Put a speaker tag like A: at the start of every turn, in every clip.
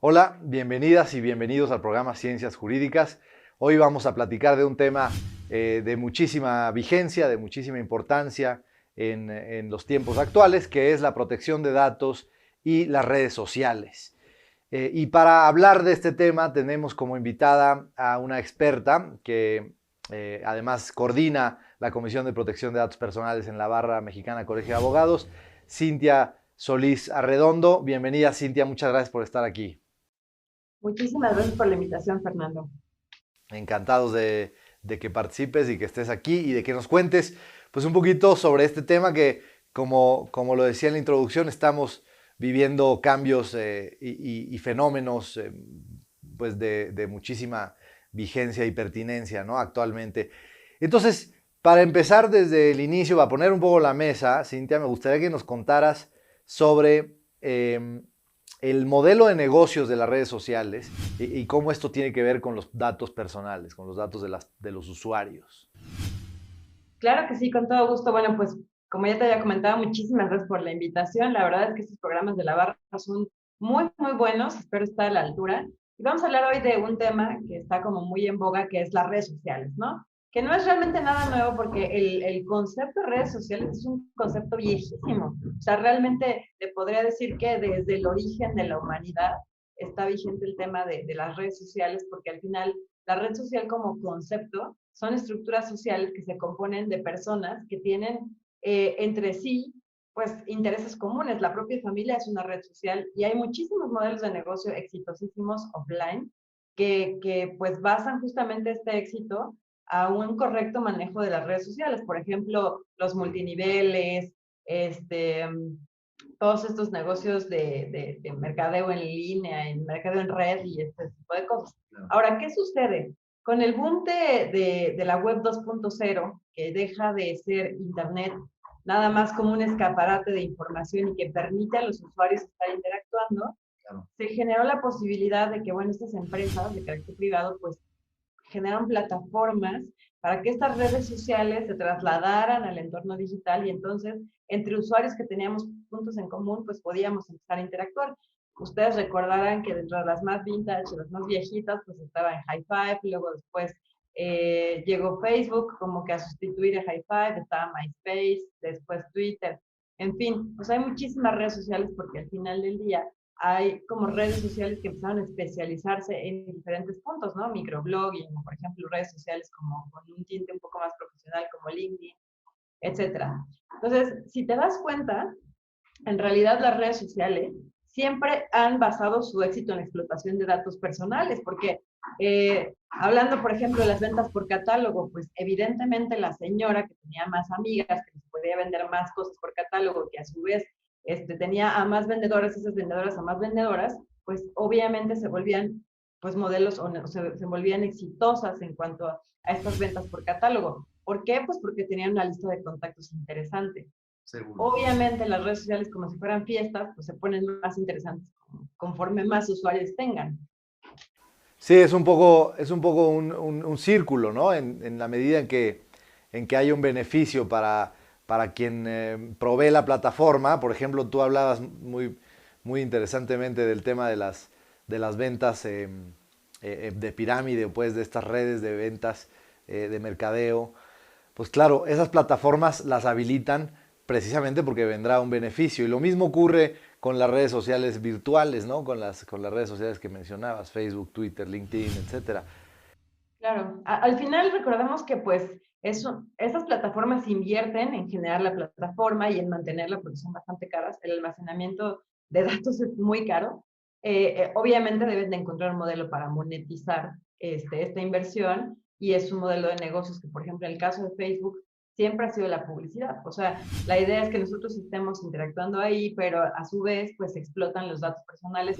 A: Hola, bienvenidas y bienvenidos al programa Ciencias Jurídicas. Hoy vamos a platicar de un tema de muchísima vigencia, de muchísima importancia en los tiempos actuales, que es la protección de datos y las redes sociales. Y para hablar de este tema tenemos como invitada a una experta que además coordina la Comisión de Protección de Datos Personales en la Barra Mexicana Colegio de Abogados, Cintia Solís Arredondo. Bienvenida, Cintia, muchas gracias por estar aquí.
B: Muchísimas gracias por la invitación, Fernando.
A: Encantados de que participes y que estés aquí y de que nos cuentes pues un poquito sobre este tema que, como lo decía en la introducción, estamos viviendo cambios y fenómenos pues de muchísima vigencia y pertinencia, ¿no? Actualmente. Entonces, para empezar desde el inicio, a poner un poco la mesa, Cintia, me gustaría que nos contaras sobre el modelo de negocios de las redes sociales y cómo esto tiene que ver con los datos personales, con los datos de los usuarios.
B: Claro que sí, con todo gusto. Bueno, pues como ya te había comentado, muchísimas gracias por la invitación. La verdad es que estos programas de la barra son muy, muy buenos. Espero estar a la altura. Y vamos a hablar hoy de un tema que está como muy en boga, que es las redes sociales, ¿no? Que no es realmente nada nuevo porque el concepto de redes sociales es un concepto viejísimo. O sea, realmente te podría decir que desde el origen de la humanidad está vigente el tema de las redes sociales porque al final la red social como concepto son estructuras sociales que se componen de personas que tienen entre sí pues intereses comunes. La propia familia es una red social y hay muchísimos modelos de negocio exitosísimos offline que pues basan justamente este éxito a un correcto manejo de las redes sociales. Por ejemplo, los multiniveles, este, todos estos negocios de mercadeo en línea, en mercadeo en red y este tipo de cosas. Claro. Ahora, ¿qué sucede? Con el boom de la web 2.0, que deja de ser Internet nada más como un escaparate de información y que permite a los usuarios estar interactuando, claro, se generó la posibilidad de que, bueno, estas empresas de carácter privado, pues generan plataformas para que estas redes sociales se trasladaran al entorno digital y entonces entre usuarios que teníamos puntos en común, pues podíamos empezar a interactuar. Ustedes recordarán que dentro de las más vintage, las más viejitas, pues estaba en High Five, luego después llegó Facebook como que a sustituir a High Five, estaba MySpace, después Twitter, en fin, pues hay muchísimas redes sociales porque al final del día hay como redes sociales que empezaron a especializarse en diferentes puntos, ¿no? Microblogging, por ejemplo, redes sociales como con un tinte un poco más profesional como LinkedIn, etcétera. Entonces, si te das cuenta, en realidad las redes sociales siempre han basado su éxito en la explotación de datos personales, porque hablando, por ejemplo, de las ventas por catálogo, pues evidentemente la señora que tenía más amigas, que podía vender más cosas por catálogo, que a su vez tenía a más vendedores, esas vendedoras a más vendedoras, pues obviamente se volvían pues modelos o se volvían exitosas en cuanto a estas ventas por catálogo. ¿Por qué? Pues porque tenían una lista de contactos interesante.
A: Seguro.
B: Obviamente las redes sociales como si fueran fiestas, pues se ponen más interesantes conforme más usuarios tengan.
A: Sí, es un, poco un círculo, ¿no? En la medida en que hay un beneficio para quien provee la plataforma. Por ejemplo, tú hablabas muy interesantemente del tema de las ventas de pirámide, pues de estas redes de ventas de mercadeo. Pues claro, esas plataformas las habilitan precisamente porque vendrá un beneficio. Y lo mismo ocurre con las redes sociales virtuales, ¿no? Con las redes sociales que mencionabas, Facebook, Twitter, LinkedIn, etcétera.
B: Claro, al final recordemos que pues esas plataformas invierten en generar la plataforma y en mantenerla porque son bastante caras. El almacenamiento de datos es muy caro. Obviamente deben de encontrar un modelo para monetizar esta inversión y es un modelo de negocios que, por ejemplo, en el caso de Facebook, siempre ha sido la publicidad. O sea, la idea es que nosotros estemos interactuando ahí, pero a su vez, pues explotan los datos personales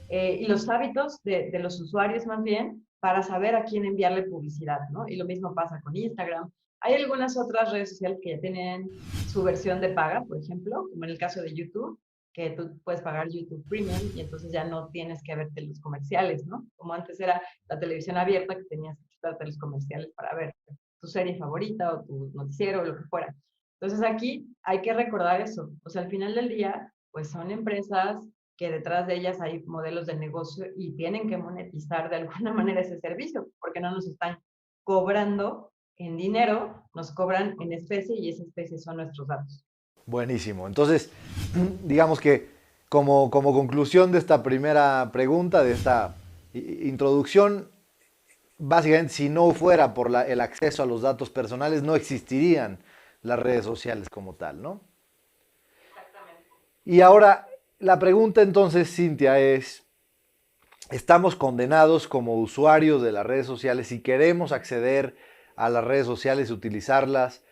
B: y los hábitos de los usuarios más bien para saber a quién enviarle publicidad, ¿no? Y lo mismo pasa con Instagram. Hay algunas otras redes sociales que ya tienen su versión de paga, por ejemplo, como en el caso de YouTube, que tú puedes pagar YouTube Premium y entonces ya no tienes que verte los comerciales, ¿no? Como antes era la televisión abierta que tenías que quitarte los comerciales para ver tu serie favorita o tu noticiero o lo que fuera. Entonces aquí hay que recordar eso. O sea, al final del día, pues son empresas que detrás de ellas hay modelos de negocio y tienen que monetizar de alguna manera ese servicio, porque no nos están cobrando en dinero, nos cobran en especie y esa especie son nuestros datos.
A: Buenísimo. Entonces, digamos que como conclusión de esta primera pregunta, de esta introducción, básicamente si no fuera por el acceso a los datos personales, no existirían las redes sociales como tal, ¿no?
B: Exactamente.
A: Y ahora, la pregunta entonces, Cintia, es, estamos condenados como usuarios de las redes sociales si queremos acceder a las redes sociales y utilizarlas.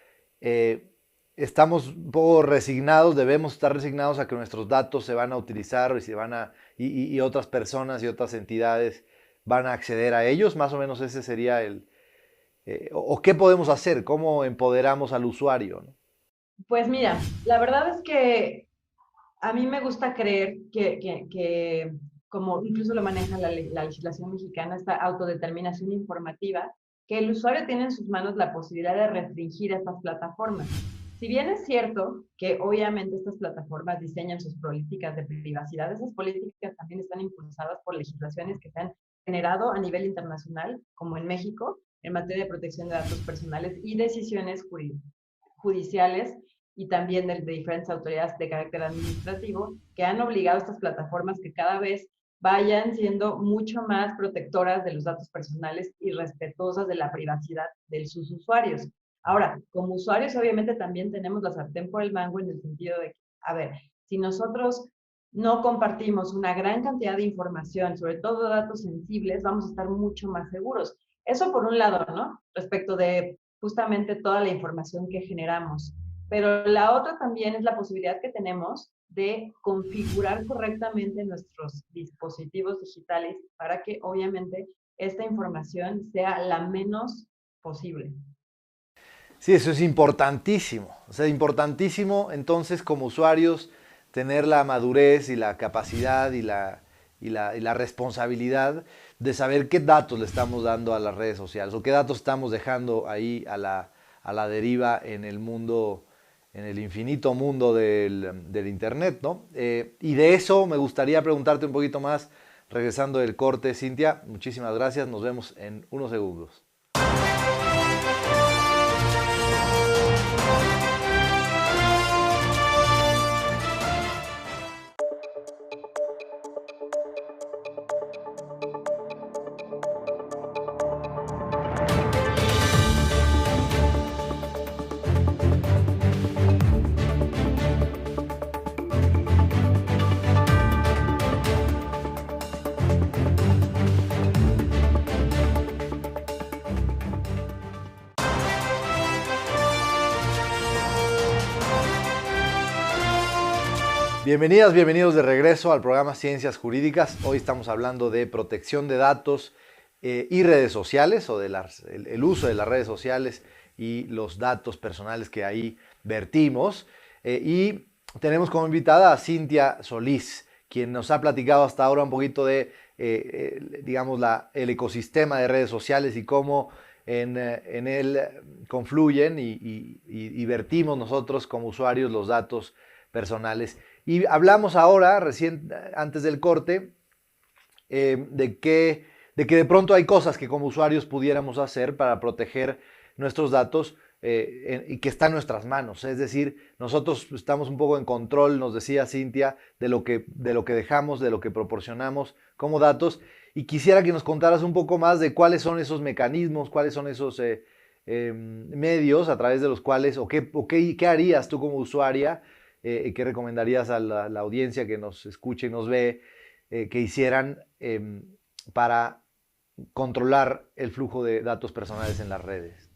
A: Estamos un poco resignados, debemos estar resignados a que nuestros datos se van a utilizar y otras personas y otras entidades van a acceder a ellos. Más o menos ese sería o qué podemos hacer, cómo empoderamos al usuario, ¿no?
B: Pues mira, la verdad es que a mí me gusta creer que como incluso lo maneja la legislación mexicana, esta autodeterminación informativa, que el usuario tiene en sus manos la posibilidad de restringir estas plataformas. Si bien es cierto que obviamente estas plataformas diseñan sus políticas de privacidad, esas políticas también están impulsadas por legislaciones que se han generado a nivel internacional, como en México, en materia de protección de datos personales y decisiones judiciales y también de diferentes autoridades de carácter administrativo que han obligado a estas plataformas que cada vez vayan siendo mucho más protectoras de los datos personales y respetuosas de la privacidad de sus usuarios. Ahora, como usuarios obviamente también tenemos la sartén por el mango en el sentido de que, a ver, si nosotros no compartimos una gran cantidad de información, sobre todo datos sensibles, vamos a estar mucho más seguros. Eso por un lado, ¿no? Respecto de justamente toda la información que generamos. Pero la otra también es la posibilidad que tenemos de configurar correctamente nuestros dispositivos digitales para que obviamente esta información sea la menos posible.
A: Sí, eso es importantísimo. O sea, importantísimo entonces como usuarios tener la madurez y la capacidad y la responsabilidad de saber qué datos le estamos dando a las redes sociales o qué datos estamos dejando ahí a la deriva en el mundo, en el infinito mundo del Internet, ¿no? Y de eso me gustaría preguntarte un poquito más, regresando del corte, Cintia. Muchísimas gracias, nos vemos en unos segundos. Bienvenidas, bienvenidos de regreso al programa Ciencias Jurídicas. Hoy estamos hablando de protección de datos y redes sociales o el uso de las redes sociales y los datos personales que ahí vertimos. Y tenemos como invitada a Cintia Solís, quien nos ha platicado hasta ahora un poquito de, digamos, el ecosistema de redes sociales y cómo en él confluyen y vertimos nosotros como usuarios los datos personales. Y hablamos ahora, recién, antes del corte, de que de pronto hay cosas que como usuarios pudiéramos hacer para proteger nuestros datos y que está en nuestras manos. Es decir, nosotros estamos un poco en control, nos decía Cintia, de lo que dejamos, de lo que proporcionamos como datos. Y quisiera que nos contaras un poco más de cuáles son esos mecanismos, cuáles son esos medios a través de los cuales, qué harías tú como usuaria, qué recomendarías a la audiencia que nos escuche y nos ve, que hicieran para controlar el flujo de datos personales en las redes.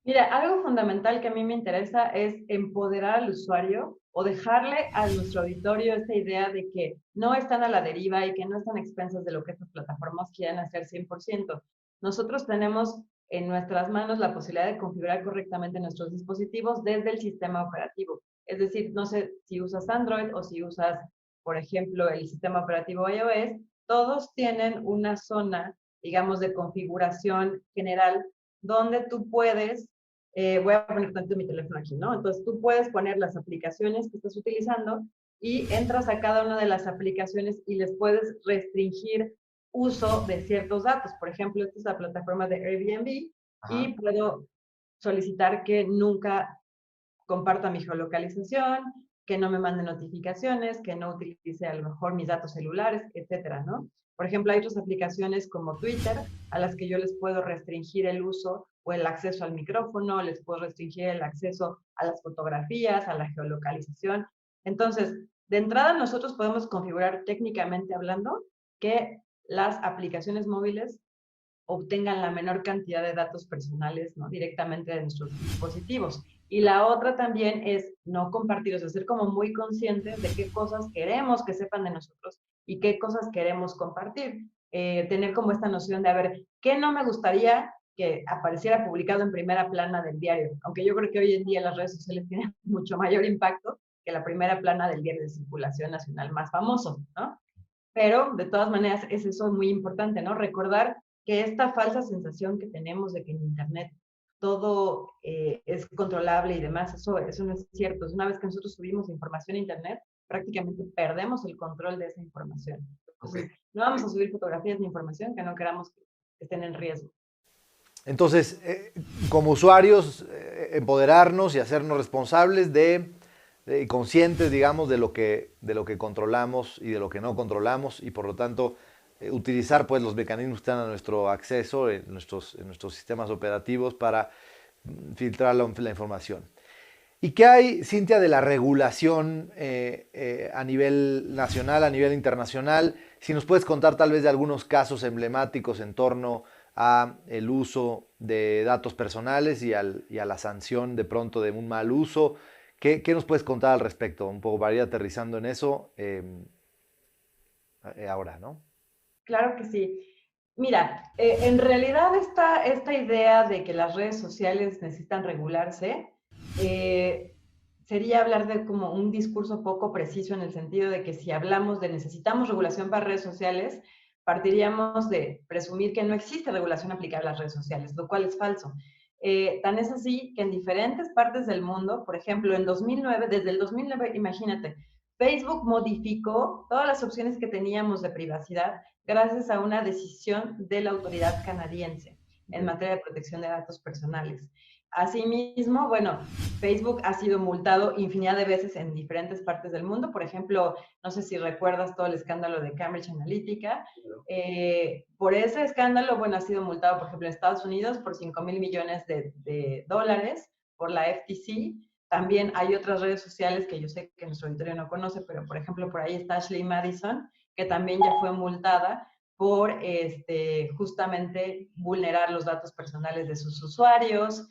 B: Mira, algo fundamental que a mí me interesa es empoderar al usuario o dejarle a nuestro auditorio esta idea de que no están a la deriva y que no están expensas de lo que estas plataformas quieran hacer 100%. Nosotros tenemos en nuestras manos la posibilidad de configurar correctamente nuestros dispositivos desde el sistema operativo. Es decir, no sé si usas Android o si usas, por ejemplo, el sistema operativo iOS, todos tienen una zona, digamos, de configuración general donde tú puedes, voy a poner tanto mi teléfono aquí, ¿no? Entonces tú puedes poner las aplicaciones que estás utilizando y entras a cada una de las aplicaciones y les puedes restringir uso de ciertos datos. Por ejemplo, esta es la plataforma de Airbnb y puedo solicitar que nunca comparta mi geolocalización, que no me mande notificaciones, que no utilice a lo mejor mis datos celulares, etcétera, ¿no? Por ejemplo, hay otras aplicaciones como Twitter a las que yo les puedo restringir el uso o el acceso al micrófono, les puedo restringir el acceso a las fotografías, a la geolocalización. Entonces, de entrada nosotros podemos configurar técnicamente hablando que las aplicaciones móviles obtengan la menor cantidad de datos personales, ¿no? Directamente de nuestros dispositivos. Y la otra también es no compartirlos, ser como muy conscientes de qué cosas queremos que sepan de nosotros y qué cosas queremos compartir. Tener como esta noción de, a ver, ¿qué no me gustaría que apareciera publicado en primera plana del diario? Aunque yo creo que hoy en día las redes sociales tienen mucho mayor impacto que la primera plana del diario de circulación nacional más famoso, ¿no? Pero de todas maneras es eso muy importante, ¿no? Recordar que esta falsa sensación que tenemos de que en Internet todo es controlable y demás, eso no es cierto. Una vez que nosotros subimos información a Internet, prácticamente perdemos el control de esa información. Entonces, no vamos a subir fotografías ni información que no queramos que estén en riesgo.
A: Entonces, como usuarios, empoderarnos y hacernos responsables conscientes, digamos, de lo que controlamos y de lo que no controlamos, y por lo tanto utilizar pues los mecanismos que están a nuestro acceso en nuestros sistemas operativos para filtrar la información. ¿Y qué hay, Cintia, de la regulación a nivel nacional, a nivel internacional? Si nos puedes contar tal vez de algunos casos emblemáticos en torno a el uso de datos personales y a la sanción de pronto de un mal uso. ¿Qué nos puedes contar al respecto? Un poco para ir aterrizando en eso ahora, ¿no?
B: Claro que sí. Mira, en realidad esta idea de que las redes sociales necesitan regularse sería hablar de como un discurso poco preciso en el sentido de que si hablamos de necesitamos regulación para redes sociales, partiríamos de presumir que no existe regulación aplicable a las redes sociales, lo cual es falso. Tan es así que en diferentes partes del mundo, por ejemplo, en 2009, desde el 2009, imagínate, Facebook modificó todas las opciones que teníamos de privacidad gracias a una decisión de la autoridad canadiense en materia de protección de datos personales. Asimismo, bueno, Facebook ha sido multado infinidad de veces en diferentes partes del mundo. Por ejemplo, no sé si recuerdas todo el escándalo de Cambridge Analytica. Por ese escándalo, bueno, ha sido multado, por ejemplo, en Estados Unidos por 5,000 millones de dólares por la FTC. También hay otras redes sociales que yo sé que nuestro auditorio no conoce, pero por ejemplo, por ahí está Ashley Madison, que también ya fue multada por justamente vulnerar los datos personales de sus usuarios.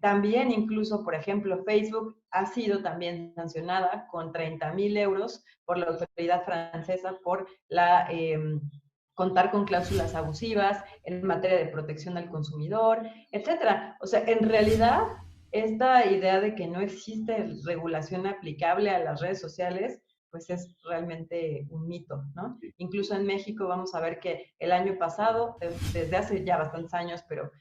B: También incluso, por ejemplo, Facebook ha sido también sancionada con 30,000 euros por la autoridad francesa por contar con cláusulas abusivas en materia de protección al consumidor, etcétera. O sea, en realidad, esta idea de que no existe regulación aplicable a las redes sociales, pues es realmente un mito, ¿no? Incluso en México vamos a ver que el año pasado, desde hace ya bastantes años, pero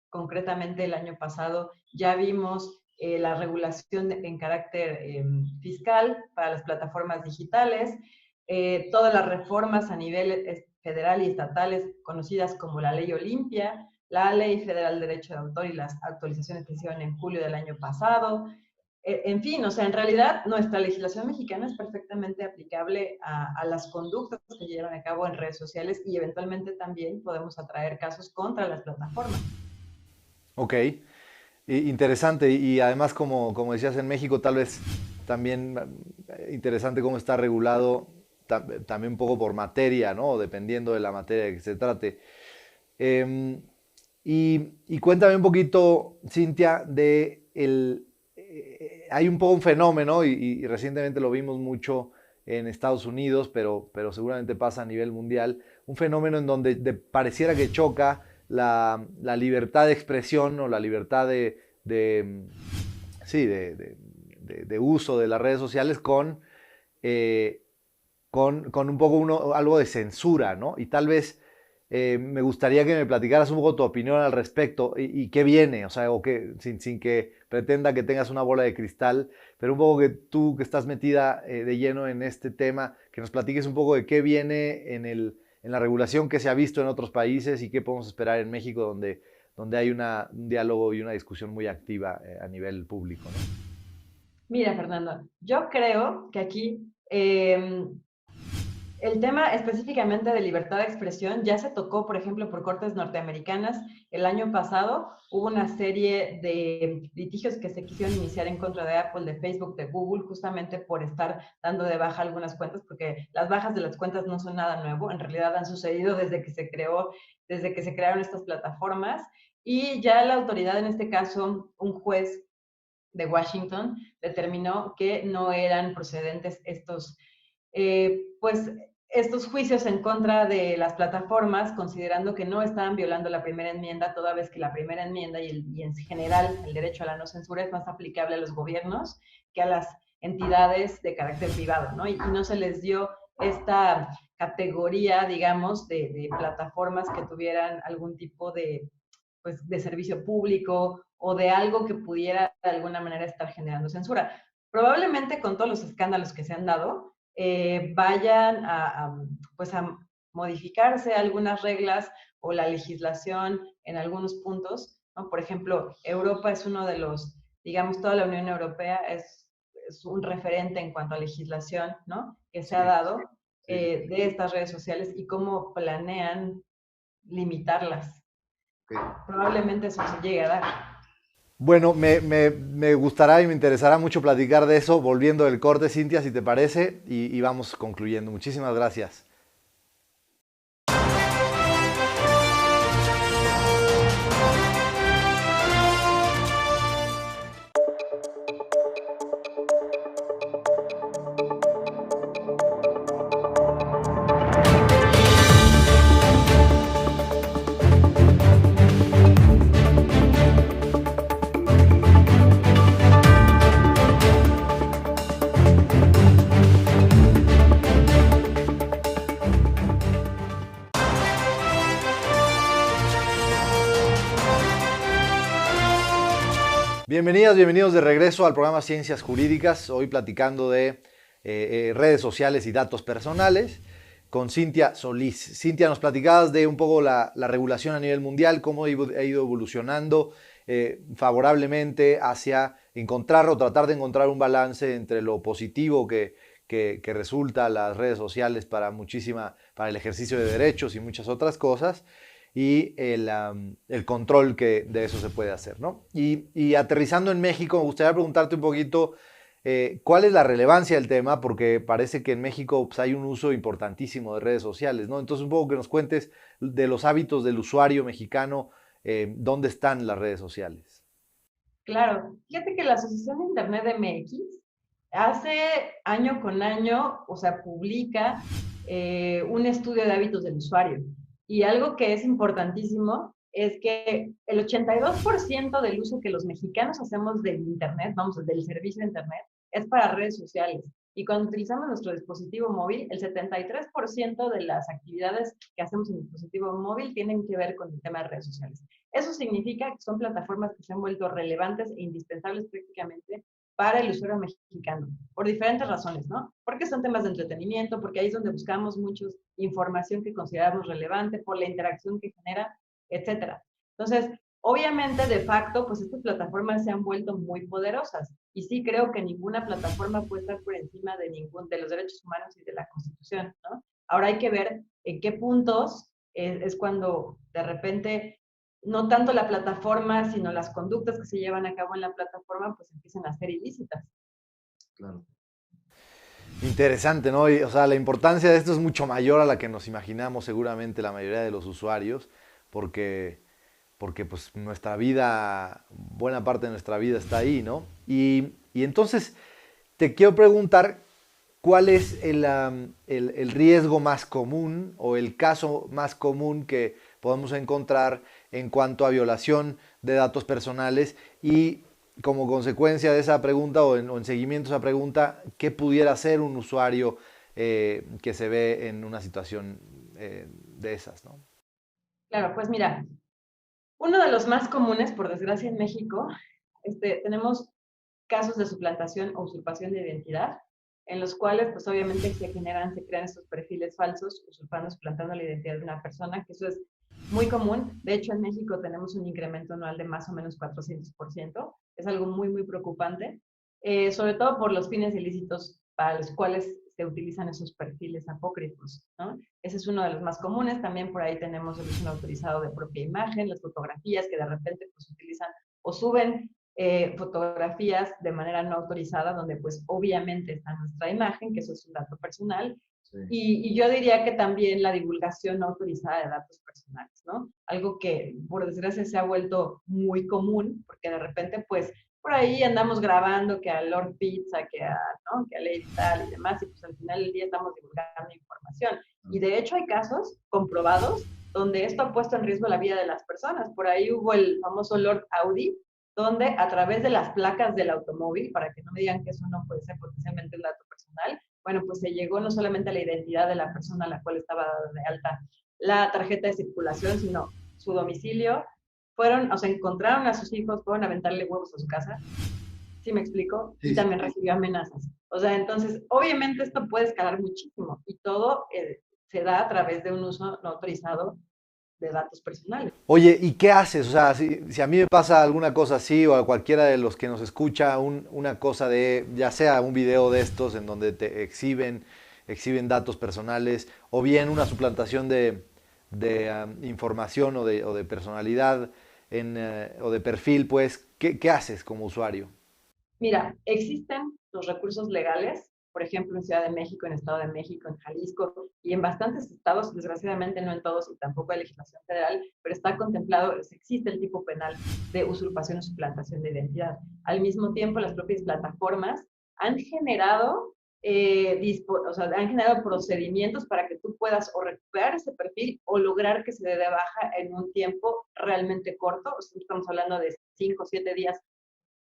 B: concretamente el año pasado, ya vimos la regulación en carácter fiscal para las plataformas digitales, todas las reformas a nivel federal y estatales conocidas como la Ley Olimpia, la Ley Federal de Derecho de Autor y las actualizaciones que se hicieron en julio del año pasado. En fin, o sea, en realidad nuestra legislación mexicana es perfectamente aplicable a las conductas que llevan a cabo en redes sociales y eventualmente también podemos atraer casos contra las plataformas.
A: Ok, interesante. Y además, como decías, en México tal vez también interesante cómo está regulado también un poco por materia, ¿no? Dependiendo de la materia de que se trate. Y cuéntame un poquito, Cintia, hay un poco un fenómeno, y recientemente lo vimos mucho en Estados Unidos, pero seguramente pasa a nivel mundial, un fenómeno en donde pareciera que choca la libertad de expresión o la libertad sí, de uso de las redes sociales con un poco algo de censura, ¿no? Y tal vez me gustaría que me platicaras un poco tu opinión al respecto y qué viene, o sea, o que, sin que pretenda que tengas una bola de cristal, pero un poco que tú que estás metida de lleno en este tema, que nos platiques un poco de qué viene en la regulación que se ha visto en otros países y qué podemos esperar en México, donde hay un diálogo y una discusión muy activa a nivel público, ¿no?
B: Mira, Fernando, yo creo que aquí el tema específicamente de libertad de expresión ya se tocó, por ejemplo, por cortes norteamericanas. El año pasado hubo una serie de litigios que se quisieron iniciar en contra de Apple, de Facebook, de Google, justamente por estar dando de baja algunas cuentas, porque las bajas de las cuentas no son nada nuevo, en realidad han sucedido desde que se crearon estas plataformas. Y ya la autoridad, en este caso, un juez de Washington, determinó que no eran procedentes pues estos juicios en contra de las plataformas, considerando que no estaban violando la primera enmienda, toda vez que la primera enmienda y en general el derecho a la no censura es más aplicable a los gobiernos que a las entidades de carácter privado, ¿no? Y no se les dio esta categoría, digamos, de plataformas que tuvieran algún tipo pues, de servicio público o de algo que pudiera de alguna manera estar generando censura. Probablemente con todos los escándalos que se han dado, vayan pues a modificarse algunas reglas o la legislación en algunos puntos, ¿no? Por ejemplo, Europa es uno de los, digamos, toda la Unión Europea es un referente en cuanto a legislación, ¿no? Que se ha
A: Sí,
B: dado
A: sí.
B: de estas redes sociales y cómo planean limitarlas.
A: Okay.
B: Probablemente eso se llegue a dar.
A: Bueno, me gustará y me interesará mucho platicar de eso, volviendo del corte, Cintia, si te parece, y vamos concluyendo. Muchísimas gracias. Bienvenidas, bienvenidos de regreso al programa Ciencias Jurídicas, hoy platicando de redes sociales y datos personales con Cintia Solís. Cintia, nos platicabas de un poco la regulación a nivel mundial, cómo ha ido evolucionando favorablemente hacia encontrar o tratar de encontrar un balance entre lo positivo que resulta las redes sociales para el ejercicio de derechos y muchas otras cosas, y el control que de eso se puede hacer, ¿no? Y aterrizando en México, me gustaría preguntarte un poquito cuál es la relevancia del tema, porque parece que en México pues, hay un uso importantísimo de redes sociales, ¿no? Entonces, un poco que nos cuentes de los hábitos del usuario mexicano, dónde están las redes sociales.
B: Claro, fíjate que la Asociación de Internet MX hace año con año, o sea, publica un estudio de hábitos del usuario. Y algo que es importantísimo es que el 82% del uso que los mexicanos hacemos del Internet, vamos, del servicio de Internet, es para redes sociales. Y cuando utilizamos nuestro dispositivo móvil, el 73% de las actividades que hacemos en el dispositivo móvil tienen que ver con el tema de redes sociales. Eso significa que son plataformas que se han vuelto relevantes e indispensables prácticamente para el usuario mexicano, por diferentes razones, ¿no? Porque son temas de entretenimiento, porque ahí es donde buscamos mucha información que consideramos relevante, por la interacción que genera, etcétera. Entonces, obviamente, de facto, pues estas plataformas se han vuelto muy poderosas. Y sí creo que ninguna plataforma puede estar por encima de los derechos humanos y de la Constitución, ¿no? Ahora hay que ver en qué puntos es cuando de repente no tanto la plataforma, sino las conductas que se llevan a cabo en la plataforma, pues empiezan a ser ilícitas.
A: Claro. Interesante, ¿no? O sea, la importancia de esto es mucho mayor a la que nos imaginamos seguramente la mayoría de los usuarios, porque pues nuestra vida, buena parte de nuestra vida está ahí, ¿no? Y entonces te quiero preguntar cuál es el riesgo más común o el caso más común que podemos encontrar en cuanto a violación de datos personales y como consecuencia de esa pregunta o en seguimiento a esa pregunta, ¿qué pudiera hacer un usuario que se ve en una situación de esas, ¿no?
B: Claro, pues mira, uno de los más comunes, por desgracia en México, tenemos casos de suplantación o usurpación de identidad, en los cuales pues obviamente se crean estos perfiles falsos, usurpando, suplantando la identidad de una persona, que eso es muy común. De hecho, en México tenemos un incremento anual de más o menos 400%. Es algo muy, muy preocupante, sobre todo por los fines ilícitos para los cuales se utilizan esos perfiles apócrifos, ¿no? Ese es uno de los más comunes. También por ahí tenemos el uso no autorizado de propia imagen, las fotografías que de repente pues utilizan o suben fotografías de manera no autorizada, donde pues obviamente está nuestra imagen, que eso es un dato personal, sí. Y yo diría que también la divulgación no autorizada de datos personales, ¿no? Algo que por desgracia se ha vuelto muy común, porque de repente pues por ahí andamos grabando que a Lord Pizza, ¿no? Que a Lady Tal y demás, y pues al final del día estamos divulgando información. Y de hecho hay casos comprobados donde esto ha puesto en riesgo la vida de las personas. Por ahí hubo el famoso Lord Audi, donde a través de las placas del automóvil, para que no me digan que eso no puede ser potencialmente un dato personal, bueno, pues se llegó no solamente a la identidad de la persona a la cual estaba de alta la tarjeta de circulación, sino su domicilio. Fueron, o sea, encontraron a sus hijos, fueron a aventarle huevos a su casa, ¿sí me explico? Sí, y también recibió amenazas. O sea, entonces, obviamente esto puede escalar muchísimo y todo se da a través de un uso no autorizado de datos personales.
A: Oye, ¿y qué haces? O sea, si a mí me pasa alguna cosa así o a cualquiera de los que nos escucha una cosa de, ya sea un video de estos en donde te exhiben datos personales o bien una suplantación de información o de personalidad o de perfil, pues, ¿qué haces como usuario?
B: Mira, existen los recursos legales, por ejemplo, en Ciudad de México, en Estado de México, en Jalisco y en bastantes estados, desgraciadamente no en todos y tampoco hay legislación federal, pero está contemplado, existe el tipo penal de usurpación o suplantación de identidad. Al mismo tiempo, las propias plataformas han generado, o sea, han generado procedimientos para que tú puedas o recuperar ese perfil o lograr que se dé de baja en un tiempo realmente corto. O sea, estamos hablando de 5 o 7 días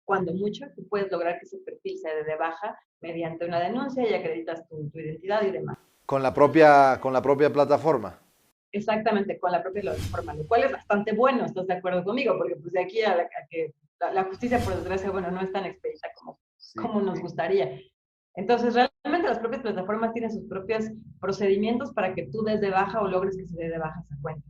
B: cuando mucho, tú puedes lograr que ese perfil se dé de baja mediante una denuncia y acreditas tu identidad y demás.
A: Con la propia plataforma.
B: Exactamente, con la propia plataforma, lo cual es bastante bueno, ¿estás de acuerdo conmigo? Porque pues de aquí a que la justicia, por desgracia, bueno, no es tan expedita como nos gustaría. Entonces, realmente las propias plataformas tienen sus propios procedimientos para que tú des de baja o logres que se dé de baja esa cuenta.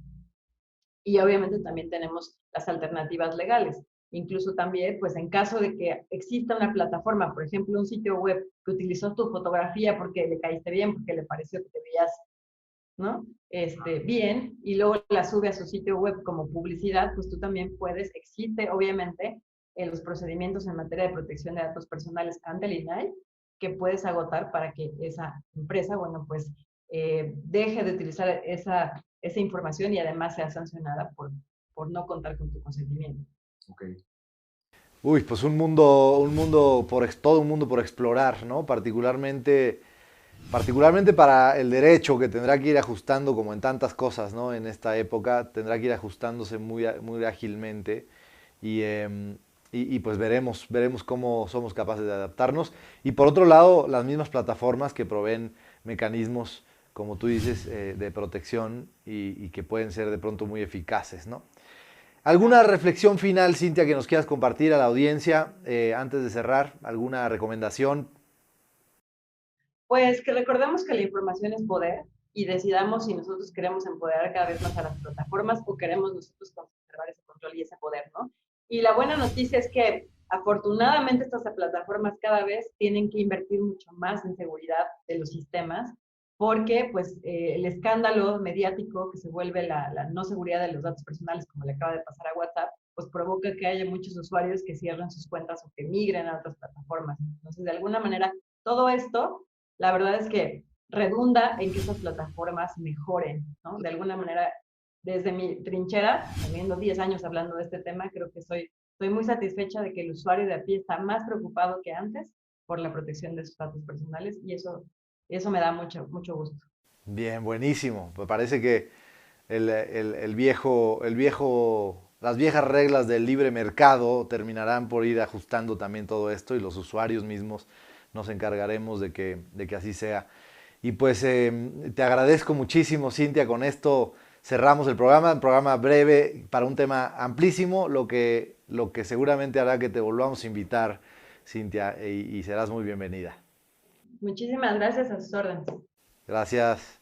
B: Y obviamente también tenemos las alternativas legales. Incluso también, pues en caso de que exista una plataforma, por ejemplo, un sitio web que utilizó tu fotografía porque le caíste bien, porque le pareció que te veías, ¿no? Bien, y luego la sube a su sitio web como publicidad, pues tú también puedes, existe obviamente los procedimientos en materia de protección de datos personales ante el INAI que puedes agotar para que esa empresa, bueno, pues deje de utilizar esa información y además sea sancionada por no contar con tu consentimiento.
A: Okay. Uy, pues todo un mundo por explorar, ¿no? Particularmente para el derecho, que tendrá que ir ajustando como en tantas cosas, ¿no? En esta época tendrá que ir ajustándose muy ágilmente y pues veremos cómo somos capaces de adaptarnos. Y por otro lado, las mismas plataformas que proveen mecanismos, como tú dices, de protección y que pueden ser de pronto muy eficaces, ¿no? ¿Alguna reflexión final, Cintia, que nos quieras compartir a la audiencia antes de cerrar? ¿Alguna recomendación?
B: Pues que recordemos que la información es poder y decidamos si nosotros queremos empoderar cada vez más a las plataformas o queremos nosotros conservar ese control y ese poder, ¿no? Y la buena noticia es que afortunadamente estas plataformas cada vez tienen que invertir mucho más en seguridad de los sistemas porque pues el escándalo mediático que se vuelve la no seguridad de los datos personales, como le acaba de pasar a WhatsApp, pues provoca que haya muchos usuarios que cierren sus cuentas o que migren a otras plataformas. Entonces, de alguna manera, todo esto, la verdad es que redunda en que esas plataformas mejoren, ¿no? De alguna manera, desde mi trinchera, teniendo 10 años hablando de este tema, creo que estoy muy satisfecha de que el usuario de a pie está más preocupado que antes por la protección de sus datos personales y eso me da mucho gusto.
A: Bien, buenísimo. Me parece que las viejas reglas del libre mercado terminarán por ir ajustando también todo esto y los usuarios mismos nos encargaremos de que así sea. Y pues te agradezco muchísimo, Cintia, con esto cerramos el programa, un programa breve para un tema amplísimo, lo que seguramente hará que te volvamos a invitar, Cintia, y serás muy bienvenida.
B: Muchísimas gracias, a sus órdenes.
A: Gracias.